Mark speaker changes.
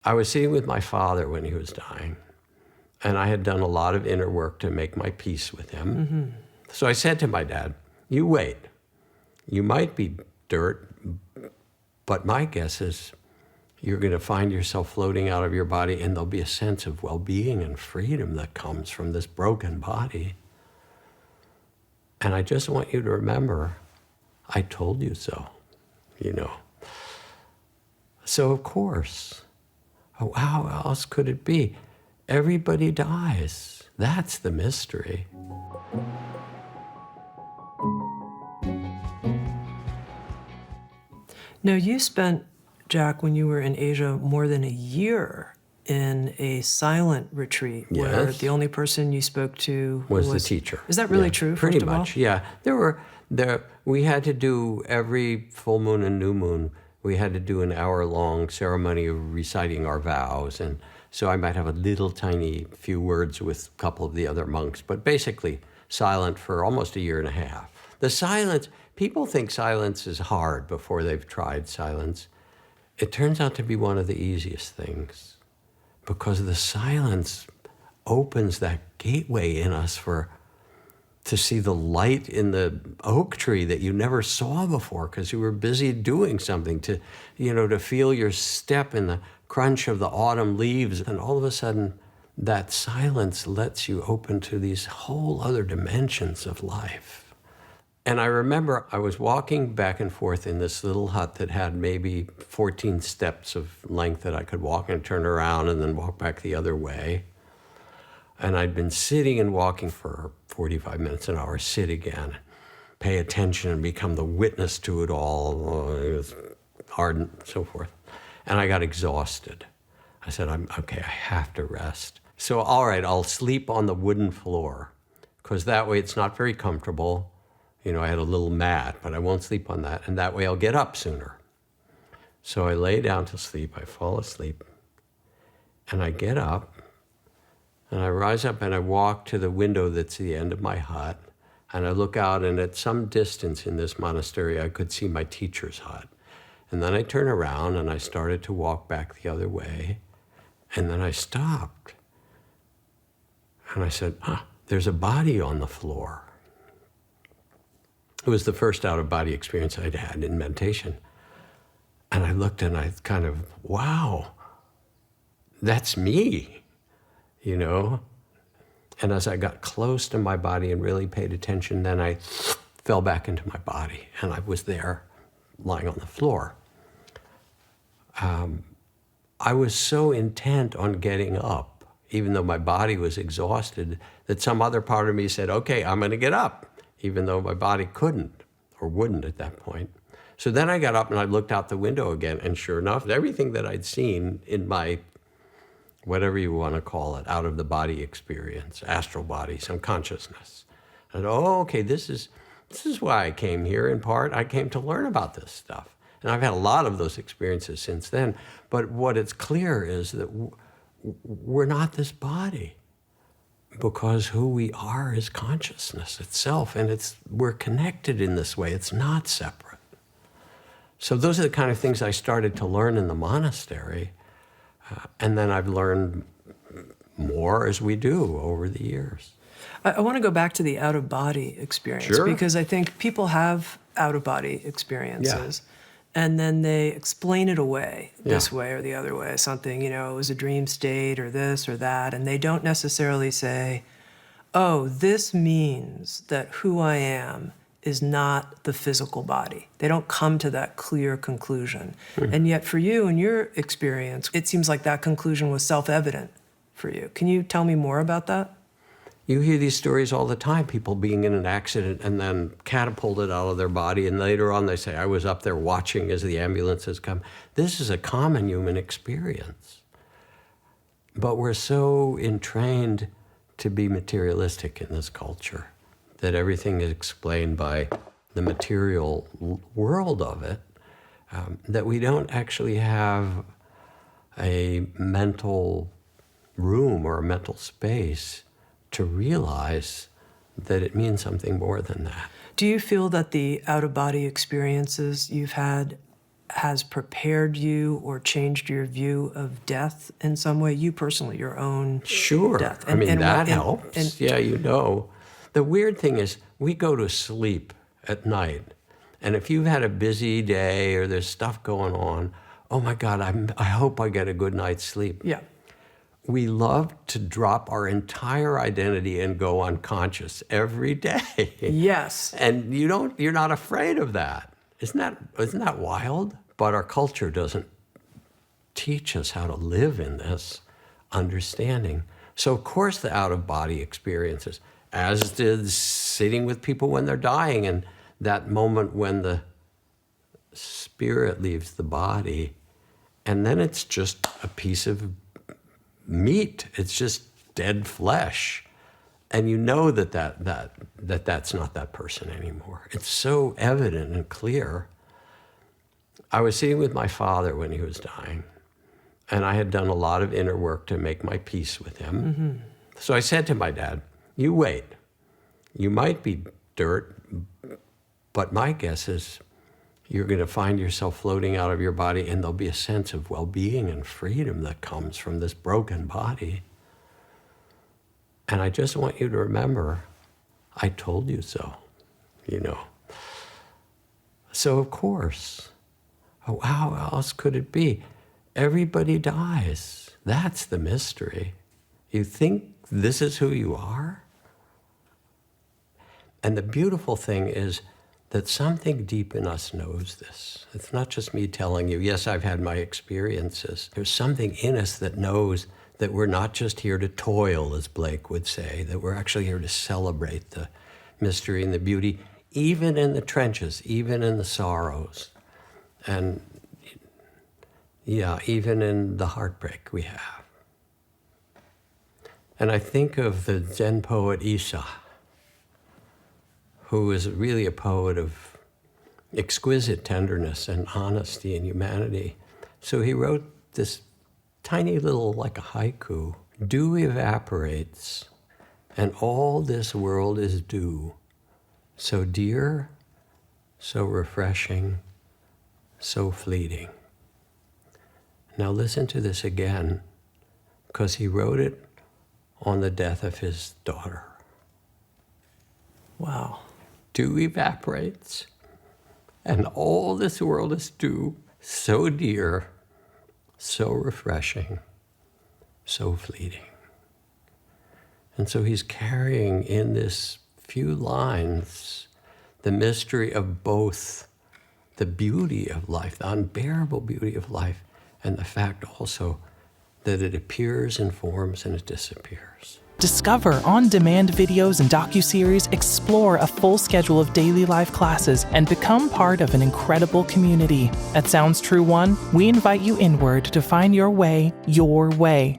Speaker 1: I was sitting with my father when he was dying, and I had done a lot of inner work to make my peace with him.
Speaker 2: Mm-hmm.
Speaker 1: So I said to my dad, you wait. You might be dirt, but my guess is you're going to find yourself floating out of your body, and there'll be a sense of well-being and freedom that comes from this broken body. And I just want you to remember, I told you so, you know. So of course, how else could it be? Everybody dies. That's the mystery.
Speaker 2: Now, you spent, Jack, when you were in Asia, more than a year in a silent retreat where
Speaker 1: Yes.
Speaker 2: the only person you spoke to
Speaker 1: was the teacher.
Speaker 2: Is that really
Speaker 1: Yeah,
Speaker 2: true,
Speaker 1: pretty
Speaker 2: first of all?
Speaker 1: much, yeah. We had to do every full moon and new moon, we had to do an hour-long ceremony of reciting our vows. And so I might have a little tiny few words with a couple of the other monks, but basically silent for almost a year and a half. The silence, people think silence is hard before they've tried silence. It turns out to be one of the easiest things, because the silence opens that gateway in us to see the light in the oak tree that you never saw before because you were busy doing something, to feel your step in the crunch of the autumn leaves. And all of a sudden, that silence lets you open to these whole other dimensions of life. And I remember I was walking back and forth in this little hut that had maybe 14 steps of length that I could walk and turn around and then walk back the other way. And I'd been sitting and walking for 45 minutes an hour, sit again, pay attention and become the witness to it all. It was ardent and so forth. And I got exhausted. I said, okay, I have to rest. So, all right, I'll sleep on the wooden floor, because that way it's not very comfortable. I had a little mat, but I won't sleep on that, and that way I'll get up sooner. So I lay down to sleep, I fall asleep, and I get up, and I rise up and I walk to the window that's the end of my hut, and I look out, and at some distance in this monastery, I could see my teacher's hut. And then I turn around and I started to walk back the other way, and then I stopped. And I said, there's a body on the floor. It was the first out-of-body experience I'd had in meditation. And I looked and I kind of, wow, that's me, And as I got close to my body and really paid attention, then I fell back into my body, and I was there lying on the floor. I was so intent on getting up, even though my body was exhausted, that some other part of me said, okay, I'm going to get up, even though my body couldn't or wouldn't at that point. So then I got up and I looked out the window again, and sure enough, everything that I'd seen in my, whatever you want to call it, out-of-the-body experience, astral body, some consciousness. And okay, this is why I came here in part. I came to learn about this stuff. And I've had a lot of those experiences since then. But what it's clear is that we're not this body, because who we are is consciousness itself, and we're connected in this way. It's not separate. So those are the kind of things I started to learn in the monastery, and then I've learned more as we do over the years.
Speaker 2: I want to go back to the out-of-body experience,
Speaker 1: Sure.
Speaker 2: because I think people have out-of-body experiences, and then they explain it away this way or the other way, something, it was a dream state or this or that, and they don't necessarily say, oh, this means that who I am is not the physical body. They don't come to that clear conclusion. And yet for you, in your experience, it seems like that conclusion was self-evident for you. Can you tell me more about that?
Speaker 1: You hear these stories all the time, people being in an accident and then catapulted out of their body, and later on they say, I was up there watching as the ambulances come. This is a common human experience. But we're so entrained to be materialistic in this culture that everything is explained by the material world of it, that we don't actually have a mental room or a mental space to realize that it means something more than that.
Speaker 2: Do you feel that the out-of-body experiences you've had has prepared you or changed your view of death in some way? You personally, your own
Speaker 1: Sure.
Speaker 2: death.
Speaker 1: I mean, that
Speaker 2: and-
Speaker 1: helps.
Speaker 2: and-
Speaker 1: Yeah, you know. The weird thing is, we go to sleep at night, and if you've had a busy day or there's stuff going on, oh my God, I hope I get a good night's sleep.
Speaker 2: Yeah.
Speaker 1: We love to drop our entire identity and go unconscious every day.
Speaker 2: Yes.
Speaker 1: And you're not afraid of that. Isn't that wild? But our culture doesn't teach us how to live in this understanding. So of course the out-of-body experiences, as did sitting with people when they're dying, and that moment when the spirit leaves the body, and then it's just a piece of meat. It's just dead flesh. And you know that's not that person anymore. It's so evident and clear. I was sitting with my father when he was dying, and I had done a lot of inner work to make my peace with him. Mm-hmm. So I said to my dad, you wait. You might be dirt, but my guess is you're going to find yourself floating out of your body, and there'll be a sense of well-being and freedom that comes from this broken body. And I just want you to remember, I told you so, you know. So of course, how else could it be? Everybody dies. That's the mystery. You think this is who you are? And the beautiful thing is that something deep in us knows this. It's not just me telling you, yes, I've had my experiences. There's something in us that knows that we're not just here to toil, as Blake would say, that we're actually here to celebrate the mystery and the beauty, even in the trenches, even in the sorrows, and yeah, even in the heartbreak we have. And I think of the Zen poet Isa, who is really a poet of exquisite tenderness and honesty and humanity. So he wrote this tiny little, like a haiku, dew evaporates, and all this world is dew, so dear, so refreshing, so fleeting. Now listen to this again, because he wrote it on the death of his daughter.
Speaker 2: Wow.
Speaker 1: Dew evaporates, and all this world is dew, so dear, so refreshing, so fleeting. And so he's carrying in this few lines the mystery of both the beauty of life, the unbearable beauty of life, and the fact also that it appears in forms and it disappears.
Speaker 3: Discover on-demand videos and docuseries, explore a full schedule of daily life classes, and become part of an incredible community. At Sounds True One, we invite you inward to find your way your way.